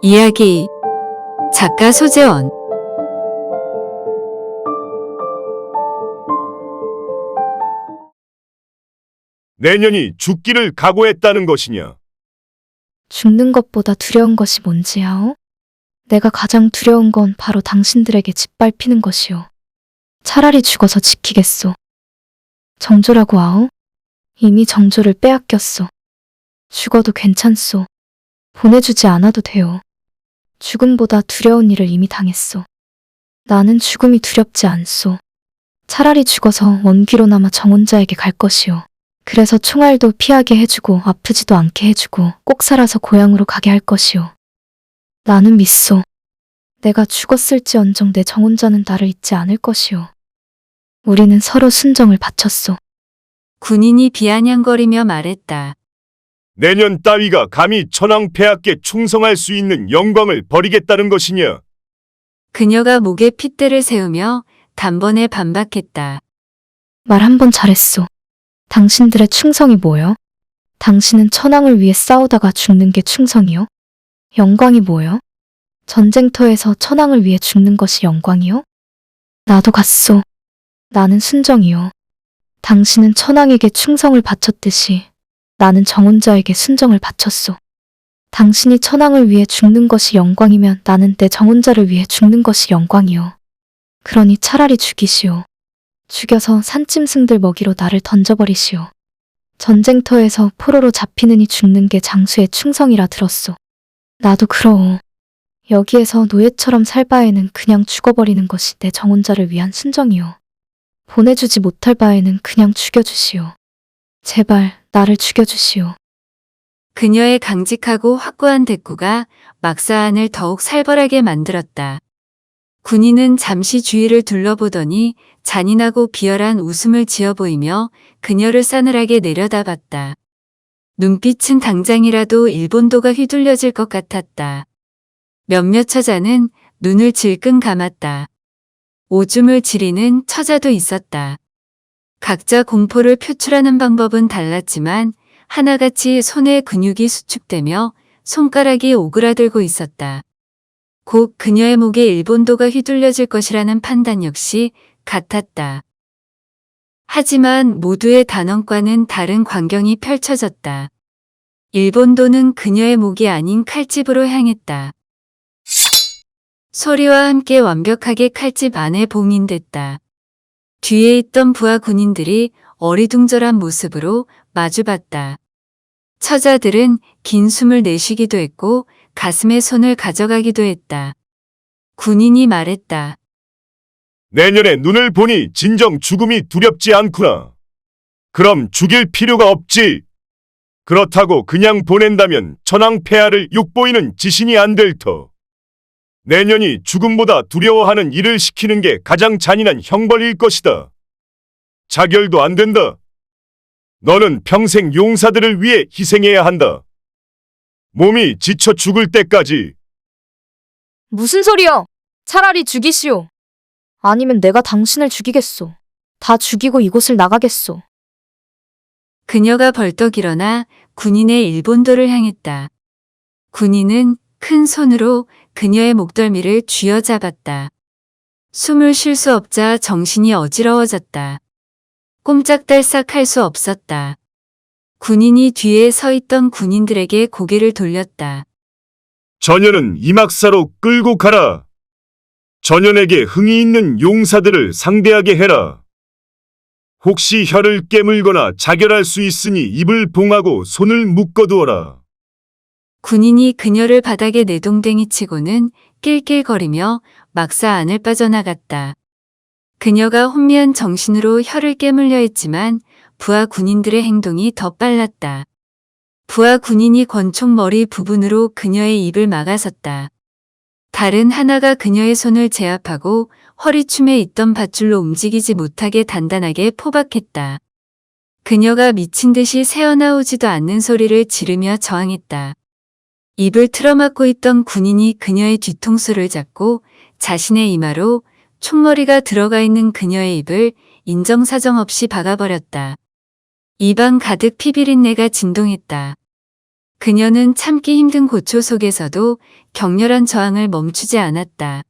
이야기 작가 소재원. 내년이 죽기를 각오했다는 것이냐? 죽는 것보다 두려운 것이 뭔지요? 내가 가장 두려운 건 바로 당신들에게 짓밟히는 것이요. 차라리 죽어서 지키겠소. 정조라고 아오? 이미 정조를 빼앗겼소. 죽어도 괜찮소. 보내주지 않아도 돼요. 죽음보다 두려운 일을 이미 당했소. 나는 죽음이 두렵지 않소. 차라리 죽어서 원귀로나마 정혼자에게 갈 것이요. 그래서 총알도 피하게 해주고 아프지도 않게 해주고 꼭 살아서 고향으로 가게 할 것이요. 나는 믿소. 내가 죽었을지언정 내 정혼자는 나를 잊지 않을 것이요. 우리는 서로 순정을 바쳤소. 군인이 비아냥거리며 말했다. 내년 따위가 감히 천황폐하께 충성할 수 있는 영광을 버리겠다는 것이냐? 그녀가 목에 핏대를 세우며 단번에 반박했다. 말 한 번 잘했소. 당신들의 충성이 뭐요? 당신은 천황을 위해 싸우다가 죽는 게 충성이요? 영광이 뭐요? 전쟁터에서 천황을 위해 죽는 것이 영광이요? 나도 같소. 나는 순정이요. 당신은 천황에게 충성을 바쳤듯이 나는 정혼자에게 순정을 바쳤소. 당신이 천황을 위해 죽는 것이 영광이면 나는 내 정혼자를 위해 죽는 것이 영광이요. 그러니 차라리 죽이시오. 죽여서 산짐승들 먹이로 나를 던져버리시오. 전쟁터에서 포로로 잡히느니 죽는 게 장수의 충성이라 들었소. 나도 그러오. 여기에서 노예처럼 살 바에는 그냥 죽어버리는 것이 내 정혼자를 위한 순정이요. 보내주지 못할 바에는 그냥 죽여주시오. 제발 나를 죽여주시오. 그녀의 강직하고 확고한 대꾸가 막사안을 더욱 살벌하게 만들었다. 군인은 잠시 주위를 둘러보더니 잔인하고 비열한 웃음을 지어 보이며 그녀를 싸늘하게 내려다봤다. 눈빛은 당장이라도 일본도가 휘둘려질 것 같았다. 몇몇 처자는 눈을 질끈 감았다. 오줌을 지리는 처자도 있었다. 각자 공포를 표출하는 방법은 달랐지만 하나같이 손의 근육이 수축되며 손가락이 오그라들고 있었다. 곧 그녀의 목에 일본도가 휘둘려질 것이라는 판단 역시 같았다. 하지만 모두의 단언과는 다른 광경이 펼쳐졌다. 일본도는 그녀의 목이 아닌 칼집으로 향했다. 소리와 함께 완벽하게 칼집 안에 봉인됐다. 뒤에 있던 부하 군인들이 어리둥절한 모습으로 마주봤다. 처자들은 긴 숨을 내쉬기도 했고 가슴에 손을 가져가기도 했다. 군인이 말했다. 내년에 눈을 보니 진정 죽음이 두렵지 않구나. 그럼 죽일 필요가 없지. 그렇다고 그냥 보낸다면 천황폐하를 욕보이는 지신이 안 될 터. 내년이 죽음보다 두려워하는 일을 시키는 게 가장 잔인한 형벌일 것이다. 자결도 안 된다. 너는 평생 용사들을 위해 희생해야 한다. 몸이 지쳐 죽을 때까지. 무슨 소리요? 차라리 죽이시오. 아니면 내가 당신을 죽이겠소. 다 죽이고 이곳을 나가겠소. 그녀가 벌떡 일어나 군인의 일본도를 향했다. 군인은 큰 손으로 그녀의 목덜미를 쥐어잡았다. 숨을 쉴 수 없자 정신이 어지러워졌다. 꼼짝달싹 할 수 없었다. 군인이 뒤에 서 있던 군인들에게 고개를 돌렸다. 전현은 이막사로 끌고 가라. 전현에게 흥이 있는 용사들을 상대하게 해라. 혹시 혀를 깨물거나 자결할 수 있으니 입을 봉하고 손을 묶어두어라. 군인이 그녀를 바닥에 내동댕이 치고는 낄낄거리며 막사 안을 빠져나갔다. 그녀가 혼미한 정신으로 혀를 깨물려 했지만 부하 군인들의 행동이 더 빨랐다. 부하 군인이 권총 머리 부분으로 그녀의 입을 막아섰다. 다른 하나가 그녀의 손을 제압하고 허리춤에 있던 밧줄로 움직이지 못하게 단단하게 포박했다. 그녀가 미친 듯이 새어나오지도 않는 소리를 지르며 저항했다. 입을 틀어막고 있던 군인이 그녀의 뒤통수를 잡고 자신의 이마로 총머리가 들어가 있는 그녀의 입을 인정사정 없이 박아버렸다. 입안 가득 피비린내가 진동했다. 그녀는 참기 힘든 고초 속에서도 격렬한 저항을 멈추지 않았다.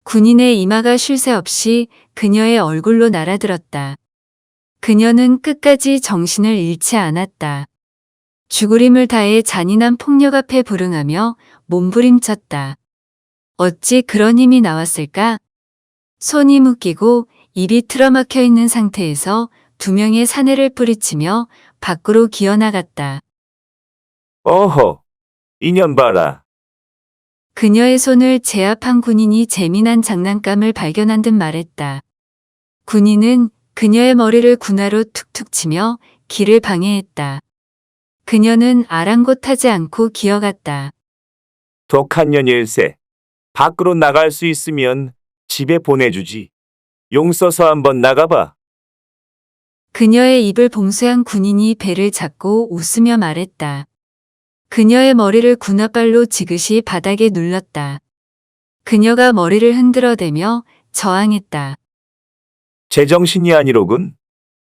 군인의 이마가 쉴 새 없이 그녀의 얼굴로 날아들었다. 그녀는 끝까지 정신을 잃지 않았다. 죽을 힘을 다해 잔인한 폭력 앞에 불응하며 몸부림쳤다. 어찌 그런 힘이 나왔을까? 손이 묶이고 입이 틀어막혀 있는 상태에서 두 명의 사내를 뿌리치며 밖으로 기어나갔다. 어허, 이년 봐라. 그녀의 손을 제압한 군인이 재미난 장난감을 발견한 듯 말했다. 군인은 그녀의 머리를 군화로 툭툭 치며 길을 방해했다. 그녀는 아랑곳하지 않고 기어갔다. 독한 년일세. 밖으로 나갈 수 있으면 집에 보내주지. 용 써서 한번 나가봐. 그녀의 입을 봉쇄한 군인이 배를 잡고 웃으며 말했다. 그녀의 머리를 군화발로 지그시 바닥에 눌렀다. 그녀가 머리를 흔들어대며 저항했다. 제정신이 아니로군.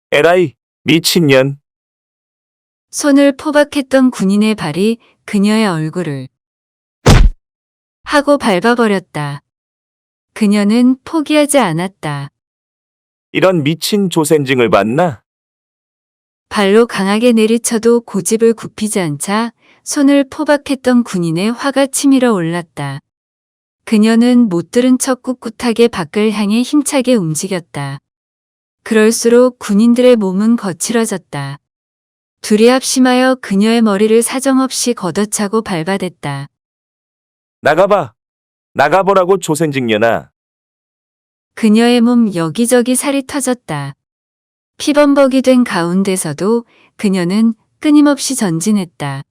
에라이, 미친년. 손을 포박했던 군인의 발이 그녀의 얼굴을 하고 밟아버렸다. 그녀는 포기하지 않았다. 이런 미친 조센징을 봤나? 발로 강하게 내리쳐도 고집을 굽히지 않자 손을 포박했던 군인의 화가 치밀어 올랐다. 그녀는 못 들은 척 꿋꿋하게 밖을 향해 힘차게 움직였다. 그럴수록 군인들의 몸은 거칠어졌다. 둘이 합심하여 그녀의 머리를 사정없이 걷어차고 밟아댔다. 나가봐. 나가보라고 조센징년아. 그녀의 몸 여기저기 살이 터졌다. 피범벅이 된 가운데서도 그녀는 끊임없이 전진했다.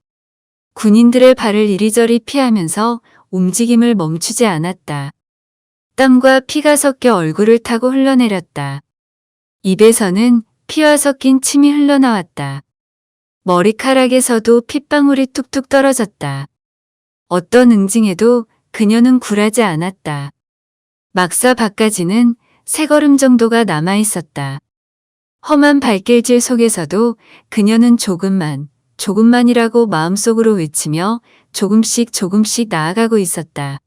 군인들의 발을 이리저리 피하면서 움직임을 멈추지 않았다. 땀과 피가 섞여 얼굴을 타고 흘러내렸다. 입에서는 피와 섞인 침이 흘러나왔다. 머리카락에서도 핏방울이 뚝뚝 떨어졌다. 어떤 응징에도 그녀는 굴하지 않았다. 막사 밖까지는 세 걸음 정도가 남아 있었다. 험한 발길질 속에서도 그녀는 조금만이라고 마음속으로 외치며 조금씩 나아가고 있었다.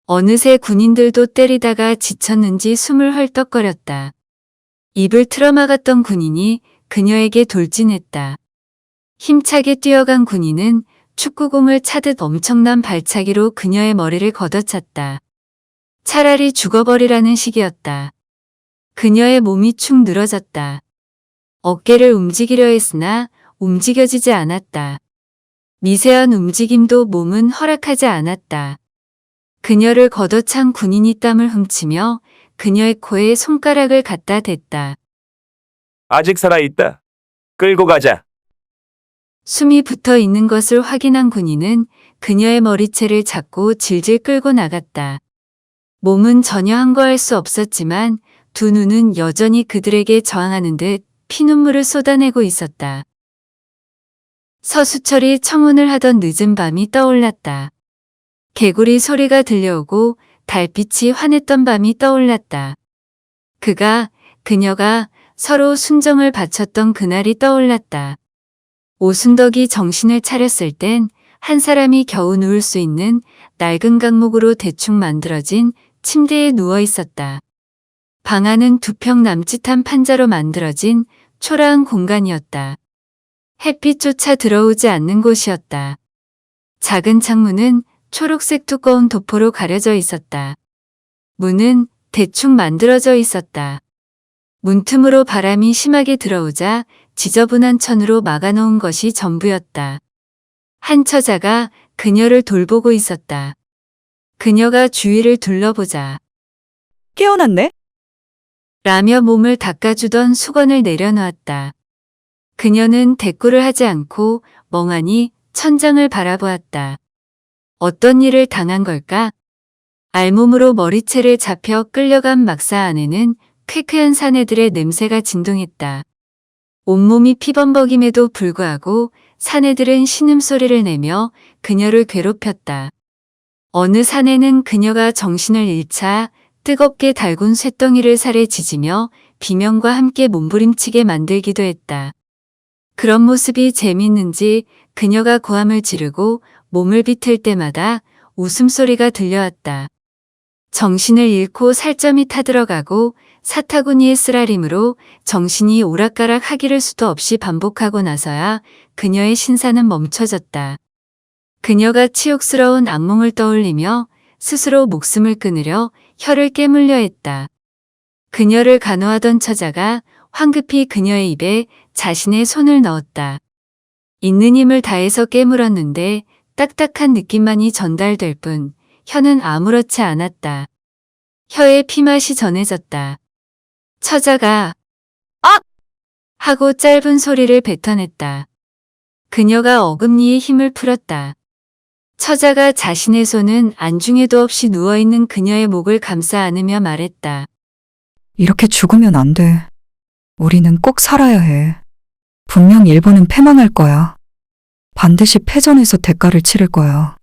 어느새 군인들도 때리다가 지쳤는지 숨을 헐떡거렸다. 입을 틀어막았던 군인이 그녀에게 돌진했다. 힘차게 뛰어간 군인은 축구공을 차듯 엄청난 발차기로 그녀의 머리를 걷어찼다. 차라리 죽어버리라는 식이었다. 그녀의 몸이 축 늘어졌다. 어깨를 움직이려 했으나 움직여지지 않았다. 미세한 움직임도 몸은 허락하지 않았다. 그녀를 걷어찬 군인이 땀을 훔치며 그녀의 코에 손가락을 갖다 댔다. 아직 살아있다. 끌고 가자. 숨이 붙어 있는 것을 확인한 군인은 그녀의 머리채를 잡고 질질 끌고 나갔다. 몸은 전혀 항거할 수 없었지만 두 눈은 여전히 그들에게 저항하는 듯 피눈물을 쏟아내고 있었다. 서수철이 청혼을 하던 늦은 밤이 떠올랐다. 개구리 소리가 들려오고 달빛이 환했던 밤이 떠올랐다. 그녀가 서로 순정을 바쳤던 그날이 떠올랐다. 오순덕이 정신을 차렸을 땐 한 사람이 겨우 누울 수 있는 낡은 강목으로 대충 만들어진 침대에 누워 있었다. 방 안은 두 평 남짓한 판자로 만들어진 초라한 공간이었다. 햇빛조차 들어오지 않는 곳이었다. 작은 창문은 초록색 두꺼운 도포로 가려져 있었다. 문은 대충 만들어져 있었다. 문틈으로 바람이 심하게 들어오자 지저분한 천으로 막아놓은 것이 전부였다. 한 처자가 그녀를 돌보고 있었다. 그녀가 주위를 둘러보자 깨어났네? 라며 몸을 닦아주던 수건을 내려놓았다. 그녀는 대꾸를 하지 않고 멍하니 천장을 바라보았다. 어떤 일을 당한 걸까? 알몸으로 머리채를 잡혀 끌려간 막사 안에는 쾌쾌한 사내들의 냄새가 진동했다. 온몸이 피범벅임에도 불구하고 사내들은 신음소리를 내며 그녀를 괴롭혔다. 어느 사내는 그녀가 정신을 잃자 뜨겁게 달군 쇳덩이를 살에 지지며 비명과 함께 몸부림치게 만들기도 했다. 그런 모습이 재밌는지 그녀가 고함을 지르고 몸을 비틀 때마다 웃음소리가 들려왔다. 정신을 잃고 살점이 타들어가고 사타구니의 쓰라림으로 정신이 오락가락 하기를 수도 없이 반복하고 나서야 그녀의 신사는 멈춰졌다. 그녀가 치욕스러운 악몽을 떠올리며 스스로 목숨을 끊으려 혀를 깨물려 했다. 그녀를 간호하던 처자가 황급히 그녀의 입에 자신의 손을 넣었다. 있는 힘을 다해서 깨물었는데 딱딱한 느낌만이 전달될 뿐 혀는 아무렇지 않았다. 혀에 피맛이 전해졌다. 처자가 악! 하고 짧은 소리를 뱉어냈다. 그녀가 어금니에 힘을 풀었다. 처자가 자신의 손은 안중에도 없이 누워있는 그녀의 목을 감싸 안으며 말했다. 이렇게 죽으면 안 돼. 우리는 꼭 살아야 해. 분명 일본은 패망할 거야. 반드시 패전에서 대가를 치를 거야.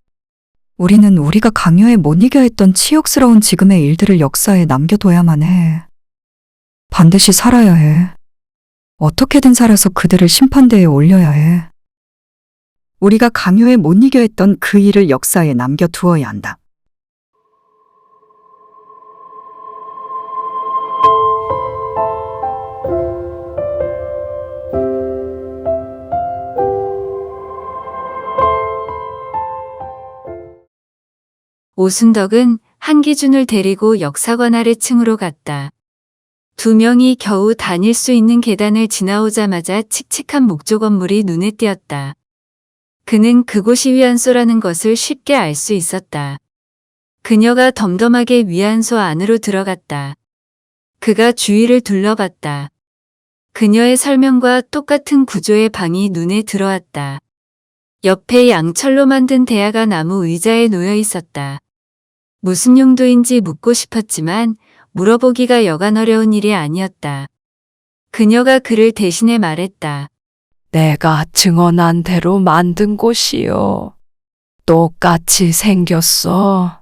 우리는 우리가 강요에 못 이겨 했던 치욕스러운 지금의 일들을 역사에 남겨둬야만 해. 반드시 살아야 해. 어떻게든 살아서 그들을 심판대에 올려야 해. 우리가 강요에 못 이겨 했던 그 일을 역사에 남겨두어야 한다. 오순덕은 한기준을 데리고 역사관 아래층으로 갔다. 두 명이 겨우 다닐 수 있는 계단을 지나오자마자 칙칙한 목조 건물이 눈에 띄었다. 그는 그곳이 위안소라는 것을 쉽게 알 수 있었다. 그녀가 덤덤하게 위안소 안으로 들어갔다. 그가 주위를 둘러봤다. 그녀의 설명과 똑같은 구조의 방이 눈에 들어왔다. 옆에 양철로 만든 대야가 나무 의자에 놓여 있었다. 무슨 용도인지 묻고 싶었지만 물어보기가 여간 어려운 일이 아니었다. 그녀가 그를 대신해 말했다. 내가 증언한 대로 만든 곳이요. 똑같이 생겼어.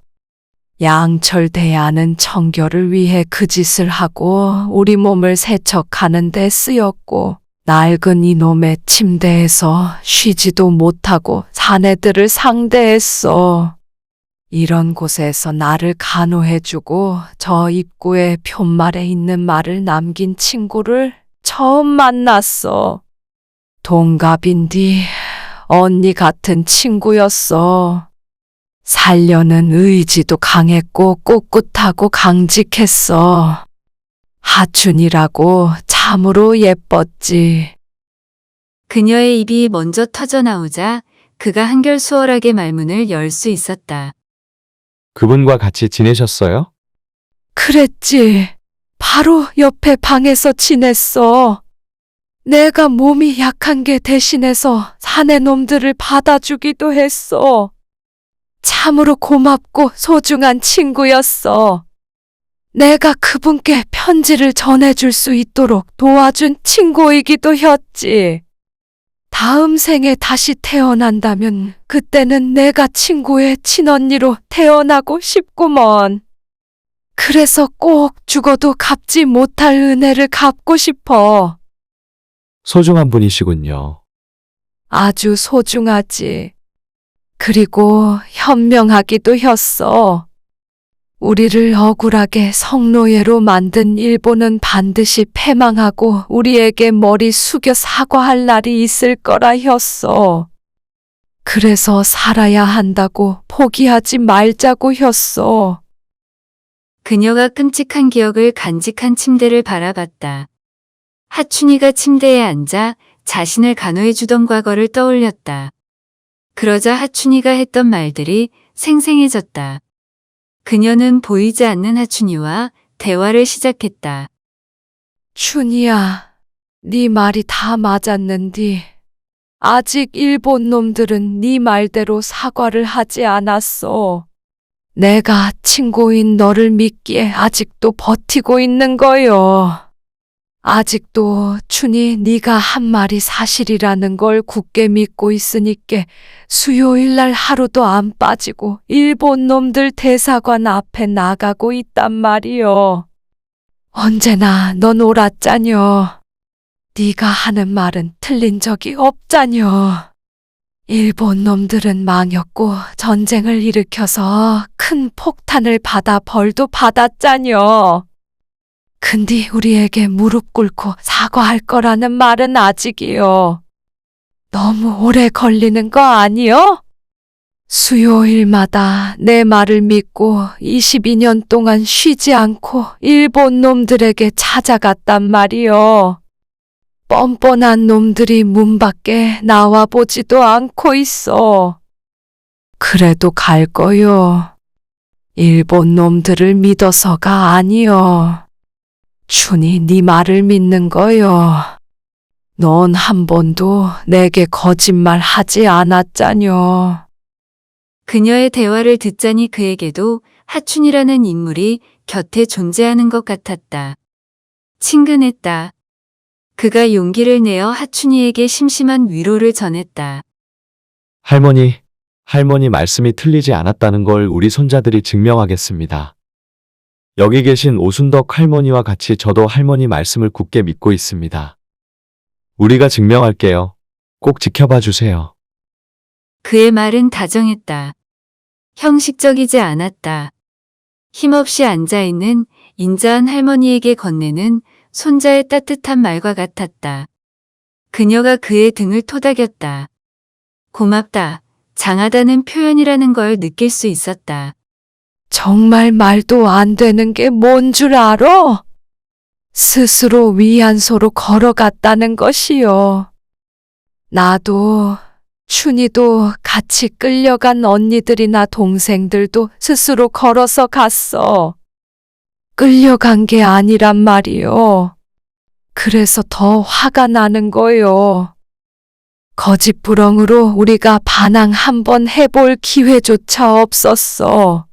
양철 대야는 청결을 위해 그 짓을 하고 우리 몸을 세척하는 데 쓰였고 낡은 이놈의 침대에서 쉬지도 못하고 사내들을 상대했어. 이런 곳에서 나를 간호해주고 저 입구에 푯말에 있는 말을 남긴 친구를 처음 만났어. 동갑인디 언니 같은 친구였어. 살려는 의지도 강했고 꿋꿋하고 강직했어. 하춘이라고 참으로 예뻤지. 그녀의 입이 먼저 터져 나오자 그가 한결 수월하게 말문을 열 수 있었다. 그분과 같이 지내셨어요? 그랬지. 바로 옆에 방에서 지냈어. 내가 몸이 약한 게 대신해서 사내 놈들을 받아주기도 했어. 참으로 고맙고 소중한 친구였어. 내가 그분께 편지를 전해줄 수 있도록 도와준 친구이기도 했지. 다음 생에 다시 태어난다면 그때는 내가 친구의 친언니로 태어나고 싶구먼. 그래서 꼭 죽어도 갚지 못할 은혜를 갚고 싶어. 소중한 분이시군요. 아주 소중하지. 그리고 현명하기도 했어. 우리를 억울하게 성노예로 만든 일본은 반드시 패망하고 우리에게 머리 숙여 사과할 날이 있을 거라 했어. 그래서 살아야 한다고 포기하지 말자고 했어. 그녀가 끔찍한 기억을 간직한 침대를 바라봤다. 하춘이가 침대에 앉아 자신을 간호해주던 과거를 떠올렸다. 그러자 하춘이가 했던 말들이 생생해졌다. 그녀는 보이지 않는 하춘이와 대화를 시작했다. 춘이야, 네 말이 다 맞았는디. 아직 일본 놈들은 네 말대로 사과를 하지 않았어. 내가 친구인 너를 믿기에 아직도 버티고 있는 거요. 아직도 춘이 네가 한 말이 사실이라는 걸 굳게 믿고 있으니께 수요일 날 하루도 안 빠지고 일본 놈들 대사관 앞에 나가고 있단 말이요. 언제나 넌 옳았자녀. 네가 하는 말은 틀린 적이 없자녀. 일본 놈들은 망했고 전쟁을 일으켜서 큰 폭탄을 받아 벌도 받았잖여. 근데 우리에게 무릎 꿇고 사과할 거라는 말은 아직이요. 너무 오래 걸리는 거 아니요? 수요일마다 내 말을 믿고 22년 동안 쉬지 않고 일본 놈들에게 찾아갔단 말이요. 뻔뻔한 놈들이 문 밖에 나와 보지도 않고 있어. 그래도 갈 거요. 일본 놈들을 믿어서가 아니요. 춘이 네 말을 믿는 거요. 넌 한 번도 내게 거짓말 하지 않았잖여. 그녀의 대화를 듣자니 그에게도 하춘이라는 인물이 곁에 존재하는 것 같았다. 친근했다. 그가 용기를 내어 하춘이에게 심심한 위로를 전했다. 할머니 말씀이 틀리지 않았다는 걸 우리 손자들이 증명하겠습니다. 여기 계신 오순덕 할머니와 같이 저도 할머니 말씀을 굳게 믿고 있습니다. 우리가 증명할게요. 꼭 지켜봐 주세요. 그의 말은 다정했다. 형식적이지 않았다. 힘없이 앉아있는 인자한 할머니에게 건네는 손자의 따뜻한 말과 같았다. 그녀가 그의 등을 토닥였다. 고맙다, 장하다는 표현이라는 걸 느낄 수 있었다. 정말 말도 안 되는 게 뭔 줄 알아? 스스로 위안소로 걸어갔다는 것이요. 나도, 춘이도 같이 끌려간 언니들이나 동생들도 스스로 걸어서 갔어. 끌려간 게 아니란 말이요. 그래서 더 화가 나는 거요. 거짓부렁으로 우리가 반항 한번 해볼 기회조차 없었어.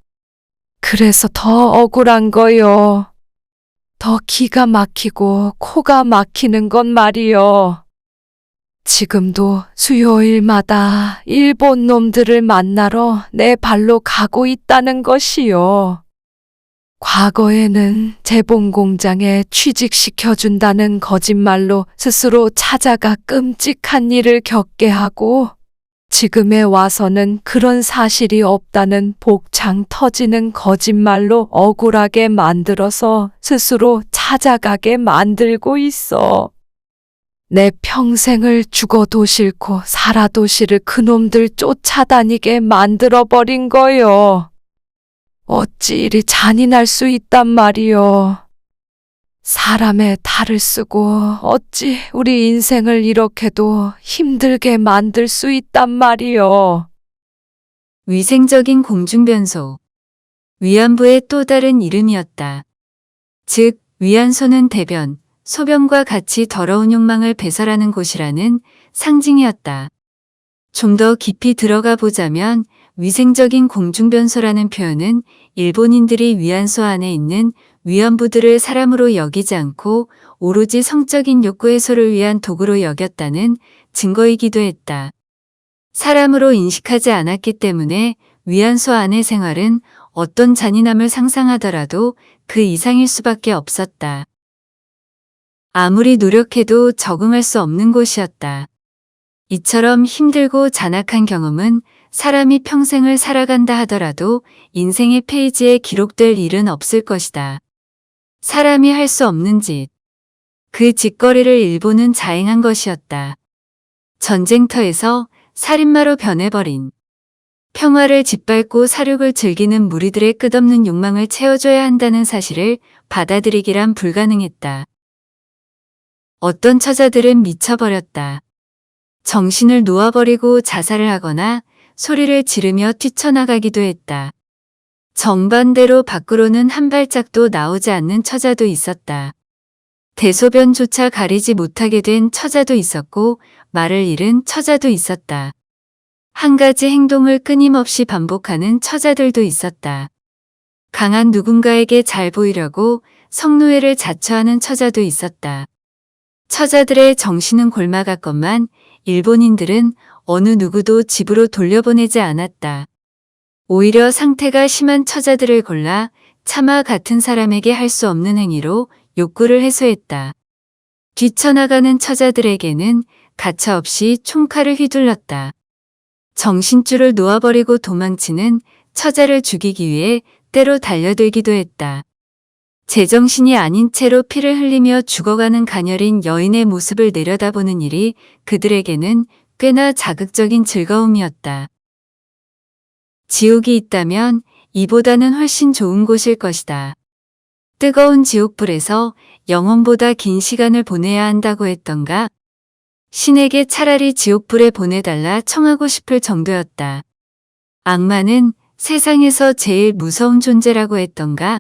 그래서 더 억울한 거요. 더 기가 막히고 코가 막히는 건 말이요. 지금도 수요일마다 일본 놈들을 만나러 내 발로 가고 있다는 것이요. 과거에는 재봉 공장에 취직시켜준다는 거짓말로 스스로 찾아가 끔찍한 일을 겪게 하고, 지금에 와서는 그런 사실이 없다는 복창 터지는 거짓말로 억울하게 만들어서 스스로 찾아가게 만들고 있어. 내 평생을 죽어도 싫고 살아도 싫을 그놈들 쫓아다니게 만들어버린 거요. 어찌 이리 잔인할 수 있단 말이요. 사람의 탈을 쓰고 어찌 우리 인생을 이렇게도 힘들게 만들 수 있단 말이요. 위생적인 공중변소. 위안부의 또 다른 이름이었다. 즉, 위안소는 대변, 소변과 같이 더러운 욕망을 배설하는 곳이라는 상징이었다. 좀 더 깊이 들어가 보자면 위생적인 공중변소라는 표현은 일본인들이 위안소 안에 있는 위안부들을 사람으로 여기지 않고 오로지 성적인 욕구 해소를 위한 도구로 여겼다는 증거이기도 했다. 사람으로 인식하지 않았기 때문에 위안소 안의 생활은 어떤 잔인함을 상상하더라도 그 이상일 수밖에 없었다. 아무리 노력해도 적응할 수 없는 곳이었다. 이처럼 힘들고 잔악한 경험은 사람이 평생을 살아간다 하더라도 인생의 페이지에 기록될 일은 없을 것이다. 사람이 할 수 없는 짓. 그 짓거리를 일본은 자행한 것이었다. 전쟁터에서 살인마로 변해버린, 평화를 짓밟고 사륙을 즐기는 무리들의 끝없는 욕망을 채워줘야 한다는 사실을 받아들이기란 불가능했다. 어떤 처자들은 미쳐버렸다. 정신을 놓아버리고 자살을 하거나 소리를 지르며 뛰쳐나가기도 했다. 정반대로 밖으로는 한 발짝도 나오지 않는 처자도 있었다. 대소변조차 가리지 못하게 된 처자도 있었고 말을 잃은 처자도 있었다. 한 가지 행동을 끊임없이 반복하는 처자들도 있었다. 강한 누군가에게 잘 보이려고 성노예를 자처하는 처자도 있었다. 처자들의 정신은 골마갔건만 일본인들은 어느 누구도 집으로 돌려보내지 않았다. 오히려 상태가 심한 처자들을 골라 차마 같은 사람에게 할 수 없는 행위로 욕구를 해소했다. 뛰쳐나가는 처자들에게는 가차없이 총칼을 휘둘렀다. 정신줄을 놓아버리고 도망치는 처자를 죽이기 위해 때로 달려들기도 했다. 제정신이 아닌 채로 피를 흘리며 죽어가는 가녀린 여인의 모습을 내려다보는 일이 그들에게는 꽤나 자극적인 즐거움이었다. 지옥이 있다면 이보다는 훨씬 좋은 곳일 것이다. 뜨거운 지옥불에서 영원보다 긴 시간을 보내야 한다고 했던가? 신에게 차라리 지옥불에 보내달라 청하고 싶을 정도였다. 악마는 세상에서 제일 무서운 존재라고 했던가?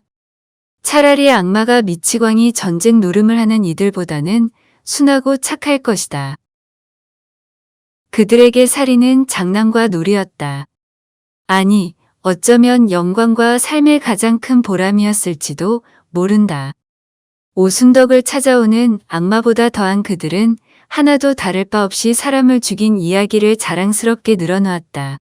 차라리 악마가 미치광이 전쟁 노름을 하는 이들보다는 순하고 착할 것이다. 그들에게 살인은 장난과 놀이였다. 아니, 어쩌면 영광과 삶의 가장 큰 보람이었을지도 모른다. 오순덕을 찾아오는 악마보다 더한 그들은 하나도 다를 바 없이 사람을 죽인 이야기를 자랑스럽게 늘어놓았다.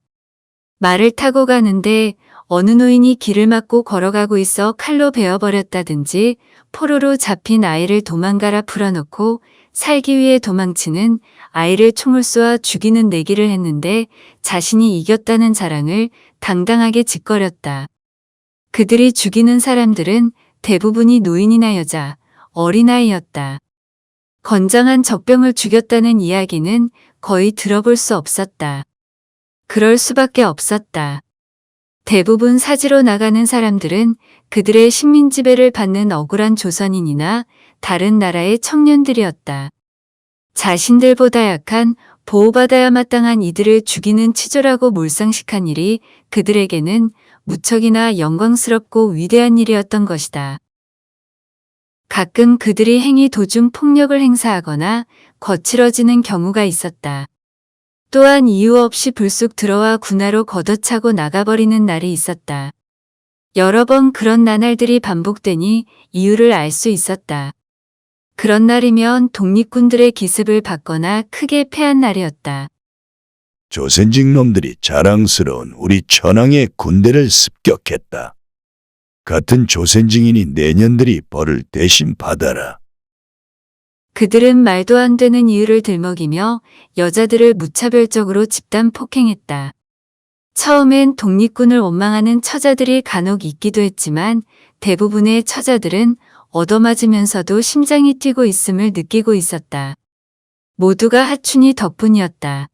말을 타고 가는데 어느 노인이 길을 막고 걸어가고 있어 칼로 베어버렸다든지 포로로 잡힌 아이를 도망가라 풀어놓고 살기 위해 도망치는 아이를 총을 쏘아 죽이는 내기를 했는데 자신이 이겼다는 자랑을 당당하게 짓거렸다. 그들이 죽이는 사람들은 대부분이 노인이나 여자, 어린아이였다. 건장한 적병을 죽였다는 이야기는 거의 들어볼 수 없었다. 그럴 수밖에 없었다. 대부분 사지로 나가는 사람들은 그들의 식민지배를 받는 억울한 조선인이나 다른 나라의 청년들이었다. 자신들보다 약한 보호받아야 마땅한 이들을 죽이는 치졸하고 몰상식한 일이 그들에게는 무척이나 영광스럽고 위대한 일이었던 것이다. 가끔 그들이 행위 도중 폭력을 행사하거나 거칠어지는 경우가 있었다. 또한 이유 없이 불쑥 들어와 군화로 걷어차고 나가버리는 날이 있었다. 여러 번 그런 나날들이 반복되니 이유를 알 수 있었다. 그런 날이면 독립군들의 기습을 받거나 크게 패한 날이었다. 조선직 놈들이 자랑스러운 우리 천황의 군대를 습격했다. 같은 조선직인이 내년들이 벌을 대신 받아라. 그들은 말도 안 되는 이유를 들먹이며 여자들을 무차별적으로 집단 폭행했다. 처음엔 독립군을 원망하는 처자들이 간혹 있기도 했지만 대부분의 처자들은 얻어맞으면서도 심장이 뛰고 있음을 느끼고 있었다. 모두가 하춘이 덕분이었다.